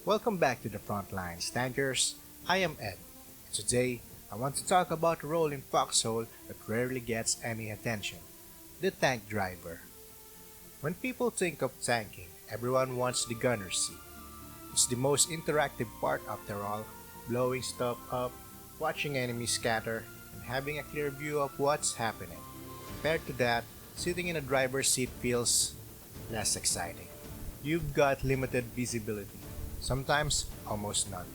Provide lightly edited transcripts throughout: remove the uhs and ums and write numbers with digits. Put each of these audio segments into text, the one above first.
Welcome back to the Frontlines, tankers. I am Ed. Today, I want to talk about a role in Foxhole that rarely gets any attention: the tank driver. When people think of tanking, everyone wants the gunner's seat. It's the most interactive part after all, blowing stuff up, watching enemies scatter, and having a clear view of what's happening. Compared to that, sitting in a driver's seat feels less exciting. You've got limited visibility, sometimes almost none.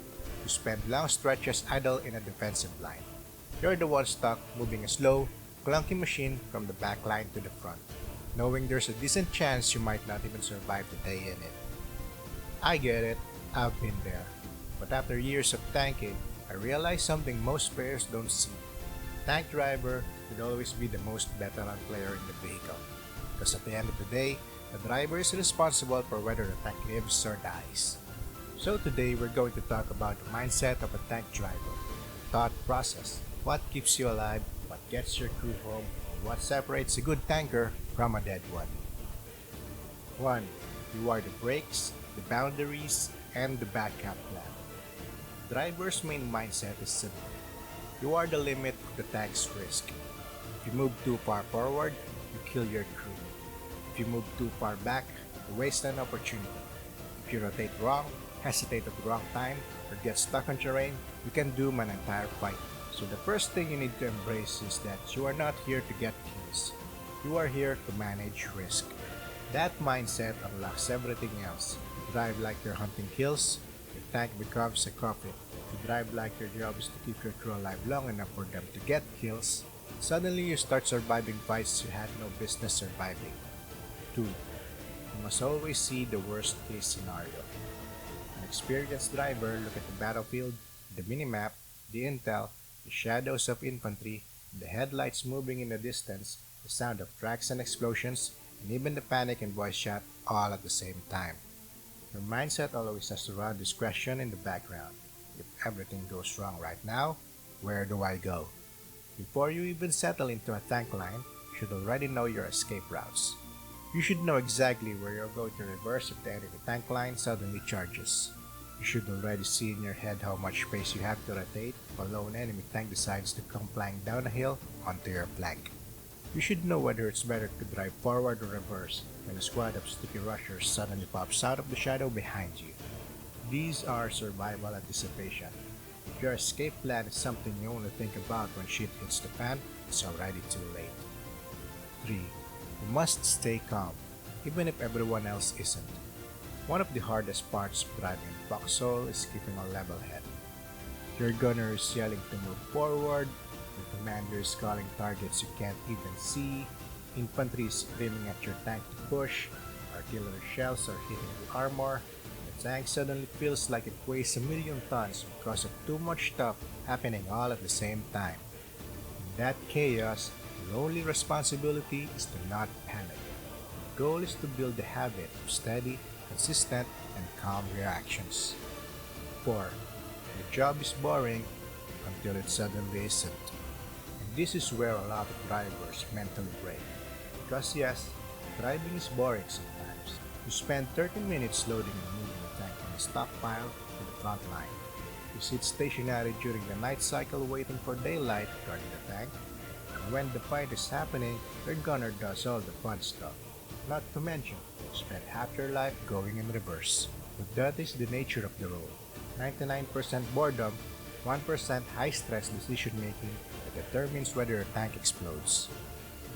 You spend long stretches idle in a defensive line. You're the one stuck moving a slow, clunky machine from the back line to the front, knowing there's a decent chance you might not even survive the day in it. I get it, I've been there. But after years of tanking, I realized something most players don't see. Tank driver should always be the most veteran player in the vehicle, because at the end of the day, the driver is responsible for whether the tank lives or dies. So today we're going to talk about the mindset of a tank driver, the thought process, what keeps you alive, what gets your crew home, and what separates a good tanker from a dead one. 1. You are the brakes, the boundaries, and the backup plan. The driver's main mindset is simple. You are the limit of the tank's risk. If you move too far forward, you kill your crew. If you move too far back, you waste an opportunity. If you rotate wrong, hesitate at the wrong time, or get stuck on terrain, you can doom an entire fight. So the first thing you need to embrace is that you are not here to get kills. You are here to manage risk. That mindset unlocks everything else. You drive like you're hunting kills, your tank becomes a cockpit. You drive like your job is to keep your crew alive long enough for them to get kills. Suddenly you start surviving fights you had no business surviving. 2. You must always see the worst case scenario. An experienced driver look at the battlefield, the minimap, the intel, the shadows of infantry, the headlights moving in the distance, the sound of tracks and explosions, and even the panic and voice chat all at the same time. Your mindset always has to run this question in the background. If everything goes wrong right now, where do I go? Before you even settle into a tank line, you should already know your escape routes. You should know exactly where you're going to reverse if the enemy tank line suddenly charges. You should already see in your head how much space you have to rotate if a lone enemy tank decides to come flying down a hill onto your flank. You should know whether it's better to drive forward or reverse when a squad of sticky rushers suddenly pops out of the shadow behind you. These are survival anticipation. If your escape plan is something you only think about when shit hits the fan, it's already too late. 3. You must stay calm, even if everyone else isn't. One of the hardest parts of driving in Foxhole is keeping a level head. Your gunner is yelling to move forward, your commander is calling targets you can't even see, infantry is screaming at your tank to push, artillery shells are hitting the armor, and the tank suddenly feels like it weighs 1,000,000 tons because of too much stuff happening all at the same time. In that chaos, your only responsibility is to not panic. The goal is to build the habit of steady, consistent, and calm reactions. 4. The job is boring until it suddenly isn't. And this is where a lot of drivers mentally break. Because yes, driving is boring sometimes. You spend 30 minutes loading and moving a tank from a stockpile to the front line. You sit stationary during the night cycle waiting for daylight guarding the tank. And when the fight is happening, your gunner does all the fun stuff. Not to mention, you spend half your life going in reverse. But that is the nature of the role. 99% boredom, 1% high-stress decision-making that determines whether your tank explodes.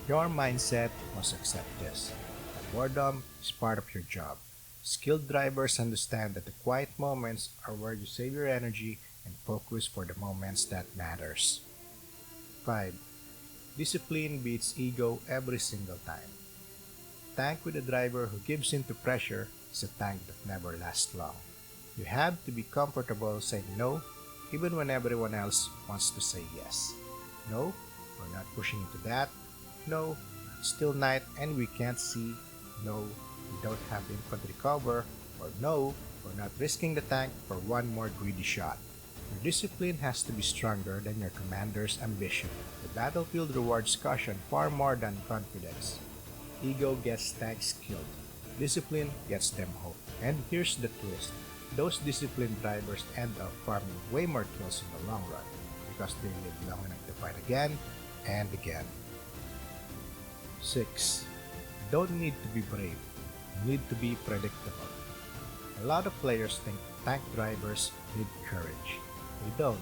Your mindset must accept this. That boredom is part of your job. Skilled drivers understand that the quiet moments are where you save your energy and focus for the moments that matters. 5. Discipline beats ego every single time. A tank with a driver who gives in to pressure is a tank that never lasts long. You have to be comfortable saying no, even when everyone else wants to say yes. No, we're not pushing into that. No, it's still night and we can't see. No, we don't have infantry cover. Or no, we're not risking the tank for one more greedy shot. Your discipline has to be stronger than your commander's ambition. The battlefield rewards caution far more than confidence. Ego gets tanks killed. Discipline gets them home. And here's the twist. Those disciplined drivers end up farming way more kills in the long run because they live long enough to fight again and again. 6. You don't need to be brave, you need to be predictable. A lot of players think tank drivers need courage. They don't.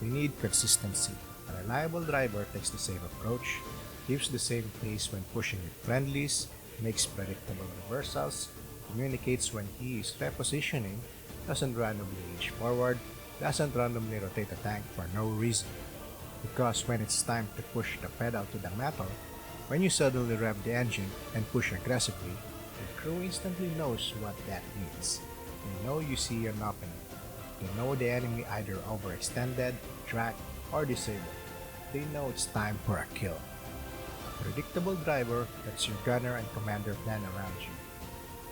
They need consistency. A reliable driver takes the same approach, keeps the same pace when pushing with friendlies, makes predictable reversals, communicates when he is repositioning, doesn't randomly inch forward, doesn't randomly rotate a tank for no reason. Because when it's time to push the pedal to the metal, when you suddenly rev the engine and push aggressively, the crew instantly knows what that means. They know you see an opening. They know the enemy either overextended, tracked, or disabled. They know it's time for a kill. A predictable driver lets your gunner and commander plan around you.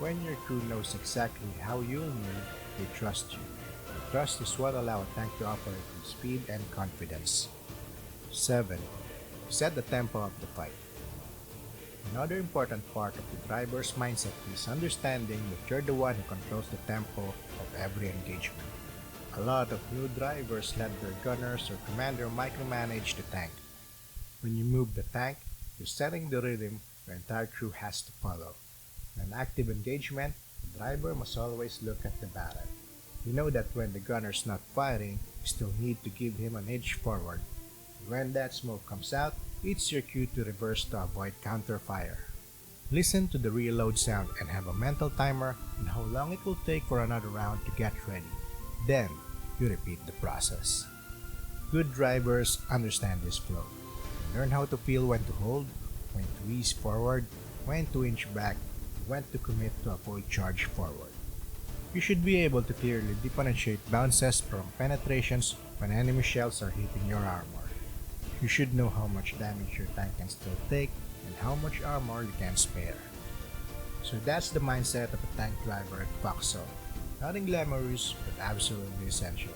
When your crew knows exactly how you'll move, they trust you. Trust is what allows a tank to operate with speed and confidence. 7. Set the tempo of the fight. Another important part of the driver's mindset is understanding that you're the one who controls the tempo of every engagement. A lot of new drivers let their gunners or commander micromanage the tank. When you move the tank, you're setting the rhythm your entire crew has to follow. In an active engagement, the driver must always look at the barrel. You know that when the gunner's not firing, you still need to give him an edge forward. When that smoke comes out, it's your cue to reverse to avoid counterfire. Listen to the reload sound and have a mental timer on how long it will take for another round to get ready. Then, you repeat the process. Good drivers understand this flow. They learn how to feel when to hold, when to ease forward, when to inch back, when to commit to a full charge forward. You should be able to clearly differentiate bounces from penetrations when enemy shells are hitting your armor. You should know how much damage your tank can still take and how much armor you can spare. So that's the mindset of a tank driver at Foxhole. Nothing glamorous, but absolutely essential.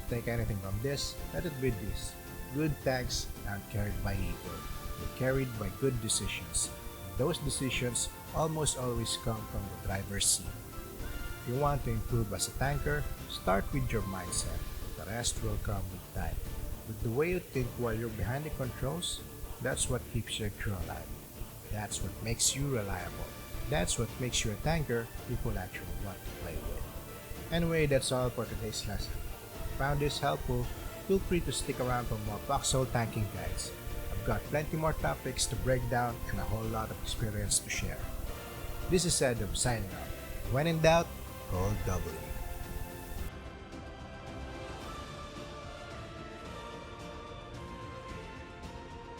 Take anything from this, let it be this. Good tanks aren't carried by ego. They're carried by good decisions. And those decisions almost always come from the driver's seat. If you want to improve as a tanker, start with your mindset. The rest will come with time. With the way you think while you're behind the controls, that's what keeps your crew alive. That's what makes you reliable. That's what makes you a tanker people actually want to play with. Anyway, that's all for today's lesson. If you found this helpful, feel free to stick around for more Foxhole tanking guides. I've got plenty more topics to break down and a whole lot of experience to share. This is Adam signing out. When in doubt, roll W.